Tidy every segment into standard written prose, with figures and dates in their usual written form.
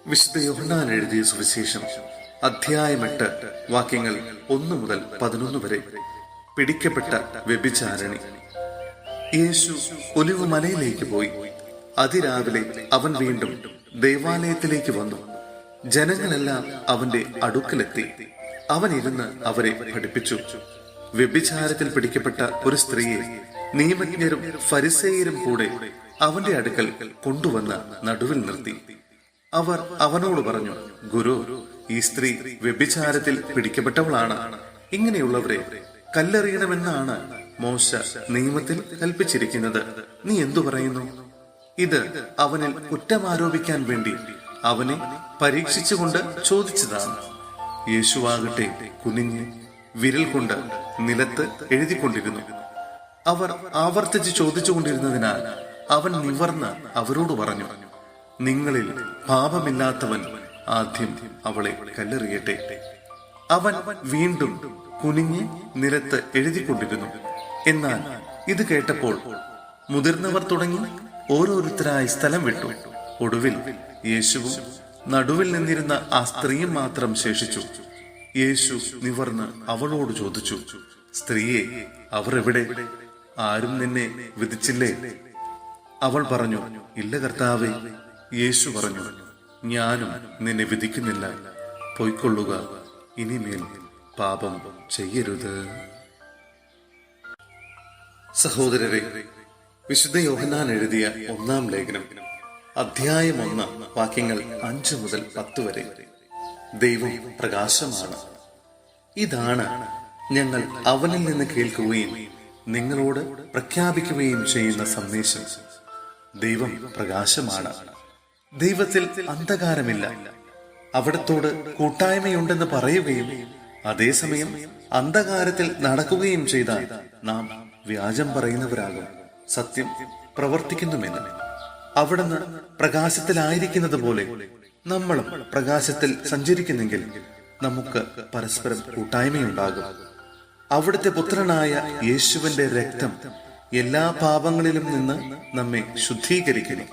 വിശുദ്ധ യോഹന്നാൻ എഴുതിയ സുവിശേഷം അധ്യായം 8 വാക്യങ്ങൾ 1 മുതൽ 11 വരെ. പിടിക്കപ്പെട്ട വ്യഭിചാരിണി. യേശു ഒലിവ് മലയിലേക്ക് പോയി. അതിരാവിലെ അവൻ വീണ്ടും ദേവാലയത്തിലേക്ക് വന്നു. ജനങ്ങളെല്ലാം അവന്റെ അടുക്കലെത്തി. അവൻ ഇരുന്ന് അവരെ പഠിപ്പിച്ചു. വ്യഭിചാരത്തിൽ പിടിക്കപ്പെട്ട ഒരു സ്ത്രീയെ നിയമജ്ഞരും ഫരിസേയരും കൂടെ അവന്റെ അടുക്കൽ കൊണ്ടുവന്ന് നടുവിൽ നിർത്തി. അവർ അവനോട് പറഞ്ഞു, ഗുരു, ഈ സ്ത്രീ വ്യഭിചാരത്തിൽ പിടിക്കപ്പെട്ടവളാണ്. ഇങ്ങനെയുള്ളവരെ കല്ലെറിയണമെന്നാണ് മോശ നിയമത്തിൽ കൽപ്പിച്ചിരിക്കുന്നത്. നീ എന്തു പറയുന്നു? ഇത് അവനിൽ കുറ്റമാരോപിക്കാൻ വേണ്ടി അവനെ പരീക്ഷിച്ചുകൊണ്ട് ചോദിച്ചതാണ്. യേശുവാകട്ടെ കുനിഞ്ഞ് വിരൽ കൊണ്ട് നിലത്ത് എഴുതിക്കൊണ്ടിരുന്നു. അവർ ആവർത്തിച്ച് ചോദിച്ചുകൊണ്ടിരുന്നതിനാൽ അവൻ നിവർന്ന് അവരോട് പറഞ്ഞു, നിങ്ങളിൽ പാപമില്ലാത്തവൻ ആദ്യം അവളെ കല്ലെറിയട്ടെ. അവൻ വീണ്ടും കുനിഞ്ഞ് നിലത്ത് എഴുതിക്കൊണ്ടിരുന്നു. എന്നാൽ ഇത് കേട്ടപ്പോൾ മുതിർന്നവർ തുടങ്ങി ഓരോരുത്തരായി സ്ഥലം വിട്ടു. ഒടുവിൽ യേശുവും നടുവിൽ നിന്നിരുന്ന ആ സ്ത്രീയും മാത്രം ശേഷിച്ചു. യേശു നിവർന്ന് അവളോട് ചോദിച്ചു, സ്ത്രീയെ, അവർ എവിടെ? ആരും നിന്നെ വിധിച്ചില്ലേ? അവൾ പറഞ്ഞു, ഇല്ല കർത്താവേ. യേശു പറഞ്ഞു, ഞാനും നിന്നെ വിധിക്കുന്നില്ല. പൊയ്ക്കൊള്ളുക, ഇനിമേൽ പാപം ചെയ്യരുത്. സഹോദരരെ, വിശുദ്ധ യോഹന്നാൻ എഴുതിയ 1-ാം ലേഖനം അധ്യായം 1 വാക്യങ്ങൾ 5 മുതൽ 10 വരെ. ദൈവം പ്രകാശമാണ്. ഇതാണ് ഞങ്ങൾ അവനിൽ നിന്ന് കേൾക്കുകയും നിങ്ങളോട് പ്രഖ്യാപിക്കുകയും ചെയ്യുന്ന സന്ദേശം. ദൈവം പ്രകാശമാണ്. ദൈവത്തിൽ അന്ധകാരമില്ല. അവിടത്തോട് കൂട്ടായ്മയുണ്ടെന്ന് പറയുകയും അതേസമയം അന്ധകാരത്തിൽ നടക്കുകയും ചെയ്താൽ നാം വ്യാജം പറയുന്നവരാകും, സത്യം പ്രവർത്തിക്കുന്നുമില്ല. അവിടുന്ന് പ്രകാശത്തിലായിരിക്കുന്നത് പോലെ നമ്മളും പ്രകാശത്തിൽ സഞ്ചരിക്കുന്നെങ്കിൽ നമുക്ക് പരസ്പരം കൂട്ടായ്മയുണ്ടാകും. അവിടുത്തെ പുത്രനായ യേശുവിന്റെ രക്തം എല്ലാ പാപങ്ങളിലും നിന്ന് നമ്മെ ശുദ്ധീകരിക്കുന്നു.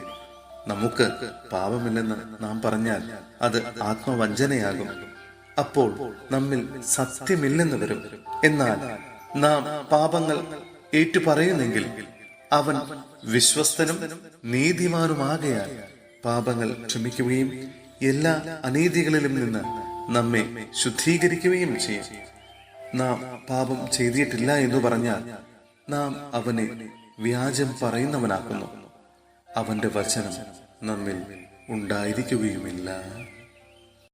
നമുക്ക് പാപമില്ലെന്ന് നാം പറഞ്ഞാൽ അത് ആത്മവഞ്ചനയാകും. അപ്പോൾ നമ്മിൽ സത്യമില്ലെന്ന് വരും. എന്നാൽ നാം പാപങ്ങൾ ഏറ്റുപറയുന്നെങ്കിൽ അവൻ വിശ്വസ്തനും നീതിമാനുമാകയാൽ പാപങ്ങൾ ക്ഷമിക്കുകയും എല്ലാ അനീതികളിലും നിന്ന് നമ്മെ ശുദ്ധീകരിക്കുകയും ചെയ്യും. നാം പാപം ചെയ്തിട്ടില്ല എന്ന് പറഞ്ഞാൽ നാം അവനെ വ്യാജം പറയുന്നവനാക്കുന്നു. അവന്റെ വചനം നമ്മിൽ ഉണ്ടായിരിക്കുകയുമില്ല.